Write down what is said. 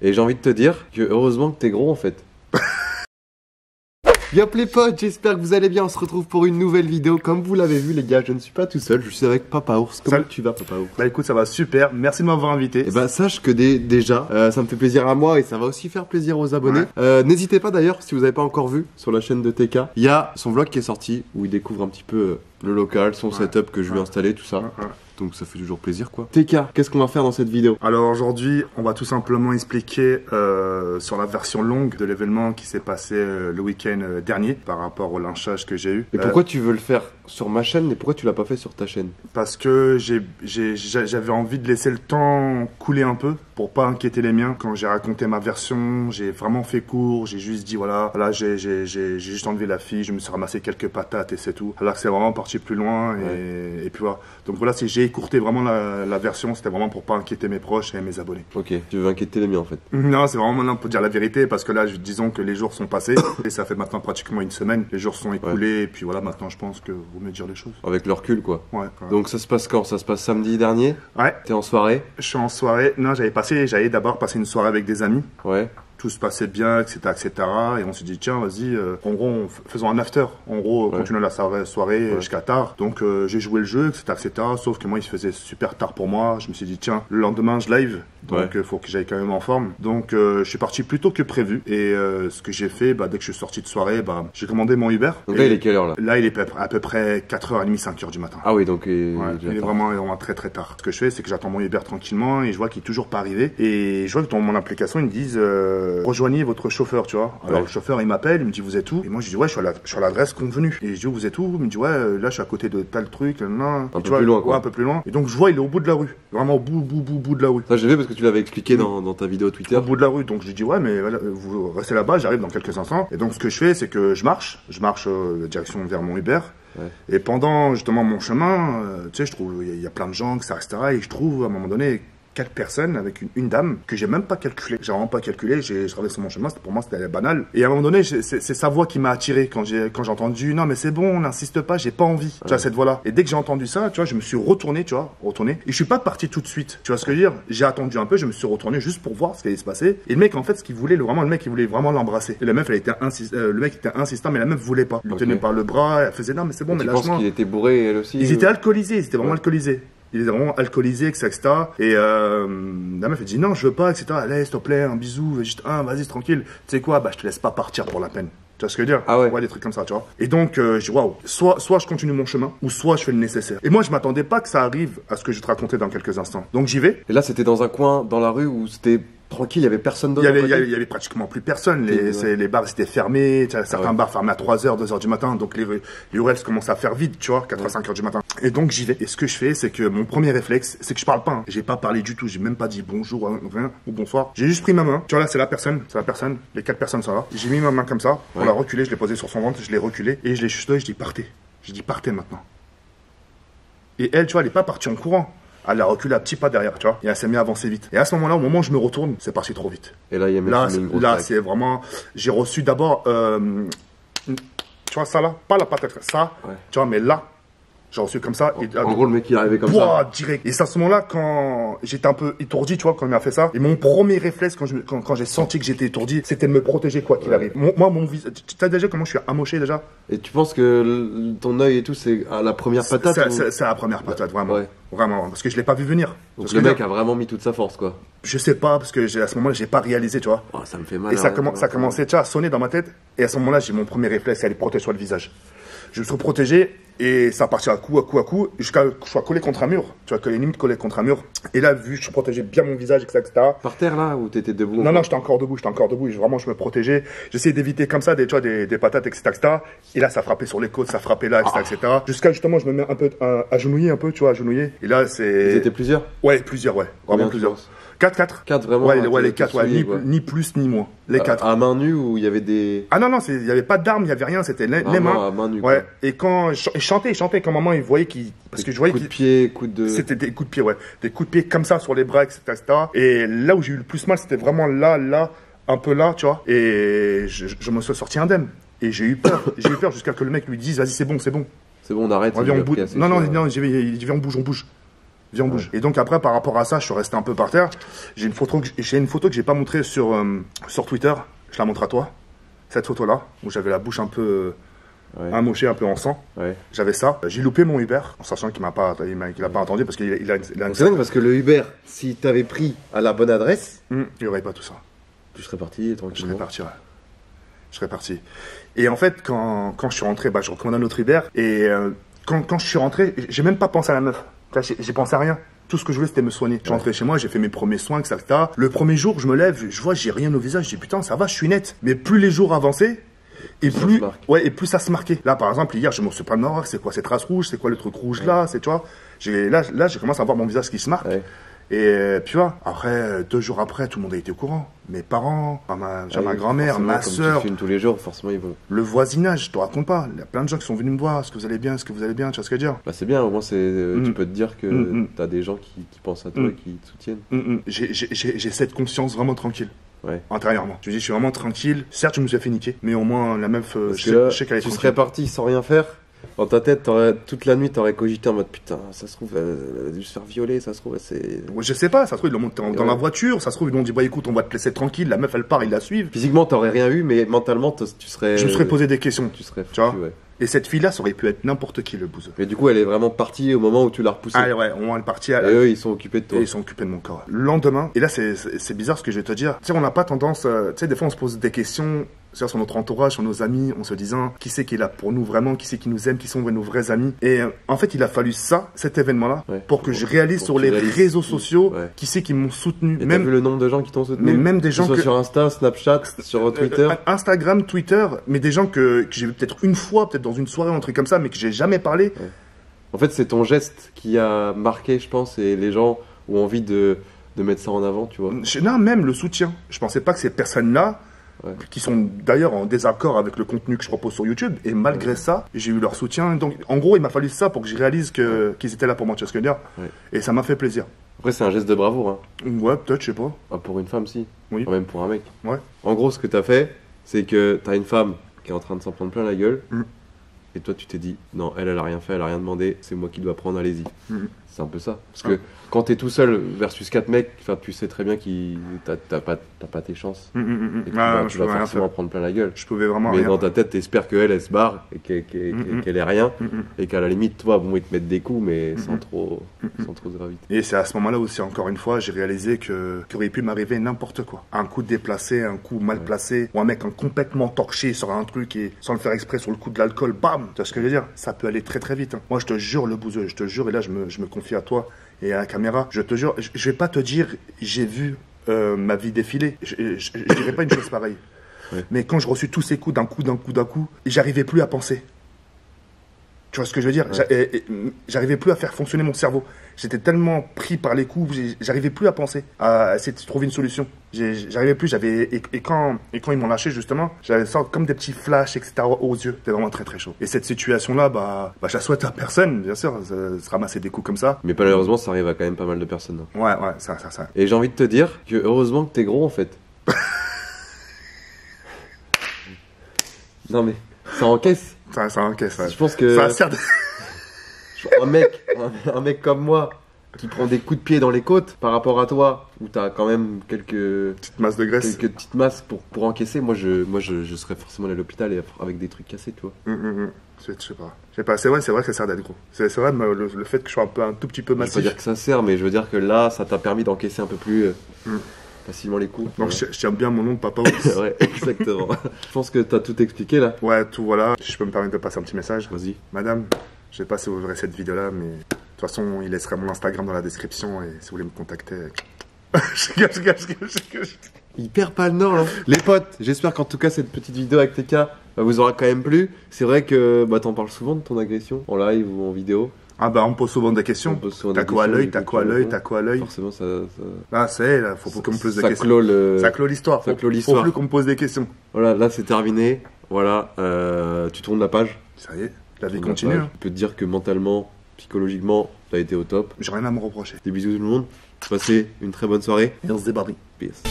Et j'ai envie de te dire que heureusement que t'es gros en fait. Yop les potes, j'espère que vous allez bien, on se retrouve pour une nouvelle vidéo. Comme vous l'avez vu les gars, je ne suis pas tout seul, je suis avec Papa Ours. Comment tu vas Papa Ours? Bah écoute, ça va super, merci de m'avoir invité. Et bah sache que déjà, ça me fait plaisir à moi et ça va aussi faire plaisir aux abonnés. N'hésitez pas d'ailleurs, si vous n'avez pas encore vu sur la chaîne de TK, il y a son vlog qui est sorti où il découvre un petit peu le local, son setup que je lui ai installé, tout ça. Donc ça fait toujours plaisir quoi. TK, qu'est-ce qu'on va faire dans cette vidéo? Alors aujourd'hui, on va tout simplement expliquer sur la version longue de l'événement qui s'est passé le week-end dernier par rapport au lynchage que j'ai eu. Et pourquoi tu veux le faire sur ma chaîne et pourquoi tu l'as pas fait sur ta chaîne? Parce que j'avais envie de laisser le temps couler un peu pour pas inquiéter les miens. Quand j'ai raconté ma version, j'ai vraiment fait court, j'ai juste dit voilà j'ai juste enlevé la fille, je me suis ramassé quelques patates et c'est tout. Alors que c'est vraiment parti plus loin et puis voilà. Donc voilà, si j'ai écourté vraiment la version, c'était vraiment pour pas inquiéter mes proches et mes abonnés. Ok, tu veux inquiéter les miens en fait? Non, c'est vraiment maintenant pour dire la vérité parce que là, disons que les jours sont passés et ça fait maintenant pratiquement une semaine. Les jours sont écoulés et puis voilà, maintenant je pense que vaut mieux dire les choses. Avec le recul quoi. Ouais. Donc ça se passe quand? Ça se passe samedi dernier? Ouais. T'es en soirée? Je suis en soirée. Non, j'allais d'abord passer une soirée avec des amis. Ouais. Tout se passait bien, etc., etc. Et on s'est dit, tiens, vas-y, en gros, faisons un after. En gros, continuons la soirée jusqu'à tard. Donc, j'ai joué le jeu, etc., etc. Sauf que moi, il se faisait super tard pour moi. Je me suis dit, tiens, le lendemain, je live. Donc, il faut que j'aille quand même en forme. Donc, je suis parti plus tôt que prévu. Et ce que j'ai fait, dès que je suis sorti de soirée, j'ai commandé mon Uber. Donc là, il est quelle heure là? Là, il est à peu près 4h30, 5h du matin. Ah oui, donc il est vraiment très très tard. Ce que je fais, c'est que j'attends mon Uber tranquillement et je vois qu'il est toujours pas arrivé. Et je vois que dans mon application, ils me disent rejoignez votre chauffeur, tu vois. Alors le chauffeur, il m'appelle, il me dit vous êtes où? Et moi je dis ouais, je suis à l'adresse convenue. Et je dis vous êtes où? Il me dit ouais, là je suis à côté de tel truc, non. Un peu plus loin quoi. Ouais, un peu plus loin. Et donc je vois il est au bout de la rue, vraiment au bout de la rue. Ça j'ai vu parce que tu l'avais expliqué dans ta vidéo Twitter. Au bout de la rue, donc je lui dis ouais mais vous restez là-bas, j'arrive dans quelques instants. Et donc ce que je fais, c'est que je marche direction vers mon Uber. Et pendant justement mon chemin, tu sais, je trouve il y a plein de gens, etc., etc. Et je trouve à un moment donné 4 personnes avec une dame que j'ai même pas calculé. J'ai vraiment pas calculé, j'ai traversé mon chemin, pour moi c'était banal. Et à un moment donné, c'est sa voix qui m'a attiré quand j'ai entendu non mais c'est bon, n'insiste pas, j'ai pas envie. Tu vois cette voix-là. Et dès que j'ai entendu ça, tu vois, je me suis retourné, et je suis pas parti tout de suite. Tu vois ce que je veux dire? J'ai attendu un peu, je me suis retourné juste pour voir ce qui allait se passer. Et le mec en fait, ce qu'il voulait, le mec il voulait vraiment l'embrasser. Et la meuf, le mec était insistant, mais la meuf voulait pas. Il le tenait par le bras, elle faisait non mais c'est bon, mais lâche-moi. Tu penses qu'il était bourré elle aussi? Ils étaient alcoolisés, ils étaient vraiment alcoolisés. Il est vraiment alcoolisé, etc. Et la meuf, elle dit non, je veux pas, etc. Allez, s'il te plaît, un bisou, juste vas-y, tranquille. Tu sais quoi, je te laisse pas partir pour la peine. Tu vois ce que je veux dire? Ah ouais. Ouais, des trucs comme ça, tu vois. Et donc, je dis waouh, soit je continue mon chemin, ou soit je fais le nécessaire. Et moi, je m'attendais pas que ça arrive à ce que je vais te raconter dans quelques instants. Donc, j'y vais. Et là, c'était dans un coin, dans la rue où c'était tranquille, il y avait personne d'autre. Il y avait pratiquement plus personne. Les bars étaient fermés. Certains bars fermés à 3h, 2h du matin. Donc les ruelles commencent à faire vide, tu vois, 4h, 5h du matin. Et donc j'y vais. Et ce que je fais, c'est que mon premier réflexe, c'est que je parle pas. Hein. J'ai pas parlé du tout. J'ai même pas dit bonjour, rien, ou bonsoir. J'ai juste pris ma main. Tu vois, là, c'est la personne. Les 4 personnes sont là. J'ai mis ma main comme ça pour la reculer. Je l'ai posée sur son ventre. Je l'ai reculée. Et je l'ai chuchoté. Je dis partez. J'ai dit partez maintenant. Et elle, tu vois, elle est pas partie en courant. Elle a reculé à petits pas derrière, tu vois. Et elle s'est mise à avancer vite. Et à ce moment-là, au moment où je me retourne, c'est parti trop vite. Et là, il y a là, c'est vraiment. J'ai reçu d'abord. Tu vois ça là? Pas la patate, ça. Tu vois, mais là. J'ai reçu comme ça. En gros, le mec, il est arrivé comme ça. Direct. Et c'est à ce moment-là, quand j'étais un peu étourdi, tu vois, quand il m'a fait ça. Et mon premier réflexe, quand j'ai senti que j'étais étourdi, c'était de me protéger, quoi qu'il arrive. Moi, mon visage. Tu sais déjà comment je suis amoché déjà? Et tu penses que ton œil et tout, c'est à la première patate? C'est la première patate, vraiment. Vraiment. Parce que je l'ai pas vu venir. Donc le mec a vraiment mis toute sa force, quoi. Je sais pas, parce que à ce moment-là, j'ai pas réalisé, tu vois. Oh, ça me fait mal. Et ça commençait, tu vois, à sonner dans ma tête. Et à ce moment-là, j'ai mon premier réflexe, c'est aller protéger sur le visage. Je me suis protégé et ça partit à coup, jusqu'à ce que je sois collé contre un mur. Tu vois, que les limites collées contre un mur. Et là, vu que je protégeais bien mon visage, etc. Par terre, là, ou t'étais debout? Non, j'étais encore debout. Vraiment, je me protégeais. J'essayais d'éviter comme ça, tu vois, des patates, etc., etc. Et là, ça frappait sur les côtes, ça frappait là, etc., etc. Jusqu'à justement, je me mets un peu agenouillé un peu, tu vois, agenouillé. Et là, c'est. Ils étaient plusieurs? Ouais, plusieurs, ouais. Vraiment plusieurs. 4. 4 vraiment? Ouais, les 4, ouais, ni plus ni moins. Les 4. À main nue ou il y avait des. Ah non, il n'y avait pas d'armes, il n'y avait rien, c'était les mains. À main nue. Ouais. Et quand il chantait quand maman il voyait qu'il. Parce que je voyais coups de pied, coups de. C'était des coups de pied, ouais. Des coups de pied comme ça sur les bras, etc., etc. Et là où j'ai eu le plus mal, c'était vraiment là, un peu là, tu vois. Et je me suis sorti indemne. Et j'ai eu peur. J'ai eu peur jusqu'à que le mec lui dise vas-y, c'est bon. C'est bon, on arrête. Non, il dit viens, on bouge. viens on bouge. Et donc après, par rapport à ça, je suis resté un peu par terre. J'ai une photo que j'ai pas montrée sur Twitter. Je la montre à toi. Cette photo-là, où j'avais la bouche un peu amochée, un peu en sang. Ouais. J'avais ça. J'ai loupé mon Uber, en sachant qu'il m'a pas entendu parce qu'il a c'est dingue parce que le Uber, si t'avais pris à la bonne adresse, il n'y aurait pas tout ça. Tu serais parti tranquillement. Je serais parti, ouais. Je serais parti. Et en fait, quand je suis rentré, je recommande un autre Uber. Et quand je suis rentré, j'ai même pas pensé à la meuf. J'ai pensé à rien. Tout ce que je voulais, c'était me soigner. Je suis rentré chez moi, j'ai fait mes premiers soins, etc. Le premier jour, je me lève, je vois, j'ai rien au visage. Je dis, putain, ça va, je suis net. Mais plus les jours avançaient, et plus ça se marquait. Là, par exemple, hier, je me suis pas de c'est quoi cette trace rouge, c'est quoi le truc rouge là, c'est, tu vois. Là, j'ai commencé à voir mon visage qui se marque. Ouais. Et puis, tu vois, après, 2 jours après, tout le monde a été au courant. Mes parents, ma grand-mère, ma soeur. Tu filmes tous les jours, forcément, ils vont. Le voisinage, je te raconte pas. Il y a plein de gens qui sont venus me voir. Est-ce que vous allez bien? Est-ce que vous allez bien? Tu vois ce que je veux dire? Bah, c'est bien, au moins, tu peux te dire que t'as des gens qui pensent à toi et qui te soutiennent. J'ai cette conscience vraiment tranquille. Ouais. Intérieurement. Je dis, je suis vraiment tranquille. Certes, je me suis fait niquer, mais au moins, la meuf, je sais qu'elle est tranquille. Tu serais parti sans rien faire. Dans ta tête, toute la nuit, t'aurais cogité en mode putain, ça se trouve, elle a dû se faire violer, ça se trouve, c'est. Je sais pas, ça se trouve, ils l'ont monté dans la voiture, ça se trouve, ils l'ont dit, bah écoute, on va te laisser tranquille, la meuf elle part, ils la suivent. Physiquement, t'aurais rien eu, mais mentalement, tu serais. Je me serais posé des questions. Tu serais foutu, tu vois. Ouais. Et cette fille-là, ça aurait pu être n'importe qui, le bouseux. Mais du coup, elle est vraiment partie au moment où tu l'as repoussée. Ah ouais, au moment où elle est partie. Et eux, ils sont occupés de toi. Et ils sont occupés de mon corps. Le lendemain, et là, c'est bizarre ce que je vais te dire. Tu sais, on n'a pas tendance, tu sais, des fois, on se pose des questions sur notre entourage, sur nos amis, en se disant qui c'est qui est là pour nous vraiment, qui c'est qui nous aime, qui sont nos vrais amis. Et en fait, il a fallu cet événement-là, pour que je réalise sur les réseaux sociaux qui c'est qui m'ont soutenu. Et même t'as vu le nombre de gens qui t'ont soutenu. Mais même des gens que sur Insta, Snapchat, sur Twitter. Instagram, Twitter, mais des gens que j'ai vu peut-être une fois, peut-être dans une soirée, un truc comme ça, mais que j'ai jamais parlé. Ouais. En fait, c'est ton geste qui a marqué, je pense, et les gens ont envie de mettre ça en avant, tu vois. Non, même le soutien. Je pensais pas que ces personnes-là, qui sont d'ailleurs en désaccord avec le contenu que je propose sur YouTube, et malgré ça, j'ai eu leur soutien. Donc, en gros, il m'a fallu ça pour que je réalise qu'ils étaient là pour moi, tu vois ce que je veux dire. Et ça m'a fait plaisir. Après, c'est un geste de bravoure. Hein. Ouais, peut-être, je sais pas. Ah, pour une femme, si. Oui. Même pour un mec. Ouais. En gros, ce que t'as fait, c'est que t'as une femme qui est en train de s'en prendre plein la gueule. Et toi, tu t'es dit, non, elle a rien fait, elle a rien demandé, c'est moi qui dois prendre, allez-y. C'est un peu ça. Parce que quand t'es tout seul versus 4 mecs, tu sais très bien que t'as pas tes chances. Et que tu vas forcément prendre plein la gueule. Je pouvais vraiment Mais rien. dans ta tête, t'espères qu'elle se barre et qu'elle ait rien. Et qu'à la limite, toi, bon, ils te mettent des coups, mais sans trop de gravité. Et c'est à ce moment-là aussi, encore une fois, j'ai réalisé qu'il aurait pu m'arriver n'importe quoi. Un coup déplacé, un coup mal placé, ou un mec complètement torché sur un truc et sans le faire exprès sur le coup de l'alcool, bam! Tu vois ce que je veux dire? Ça peut aller très très vite. Hein. Moi, je te jure, le bouseux, je te jure, et là, je me confie à toi et à la caméra, je te jure, je vais pas te dire, j'ai vu ma vie défiler. Je dirais pas une chose pareille. Mais quand je reçus tous ces coups d'un coup, j'arrivais plus à penser. Tu vois ce que je veux dire? J'arrivais plus à faire fonctionner mon cerveau. J'étais tellement pris par les coups, j'arrivais plus à penser, à essayer de trouver une solution. J'arrivais plus, et quand ils m'ont lâché justement, j'avais ça comme des petits flashs, etc. aux yeux. C'était vraiment très très chaud. Et cette situation-là, je la souhaite à personne, bien sûr, se ramasser des coups comme ça. Mais malheureusement, ça arrive à quand même pas mal de personnes. Hein. Ouais, ça. Et j'ai envie de te dire que heureusement que t'es gros en fait. Non mais, ça encaisse. Ça encaisse, ouais. Je pense que... Ça sert de... un mec comme moi qui prend des coups de pied dans les côtes par rapport à toi où t'as quand même quelques petites masses de graisse, quelques petites masses pour encaisser. Moi je serais forcément allé à l'hôpital avec des trucs cassés, tu vois. Je sais pas. C'est vrai que ça sert d'être gros. C'est vrai, le fait que je sois un tout petit peu massif. Je veux pas dire que ça sert, mais je veux dire que là ça t'a permis d'encaisser un peu plus facilement les coups. Donc je tiens bien mon nom de papa. Ouais, exactement. Je pense que t'as tout expliqué là. Ouais, tout voilà. Je peux me permettre de passer un petit message. Vas-y. Madame, je sais pas si vous verrez cette vidéo là, mais de toute façon il laissera mon Instagram dans la description et si vous voulez me contacter. Je rigole. Il perd pas le nord là. Les potes, j'espère qu'en tout cas cette petite vidéo avec TK vous aura quand même plu. C'est vrai que t'en parles souvent de ton agression en live ou en vidéo. Ah on me pose souvent des questions. T'as quoi à l'œil, t'as quoi à l'œil. Forcément ça... Ah c'est là, faut qu'on me pose des questions. Ça clôt l'histoire. Ça clôt l'histoire. Faut plus qu'on me pose des questions. Voilà, là c'est terminé. Voilà, tu tournes la page. Ça y est, la vie continue. Je peux te dire que mentalement, psychologiquement, t'as été au top. J'ai rien à me reprocher. Des bisous tout le monde. Passez une très bonne soirée. Et on se débarque. Peace.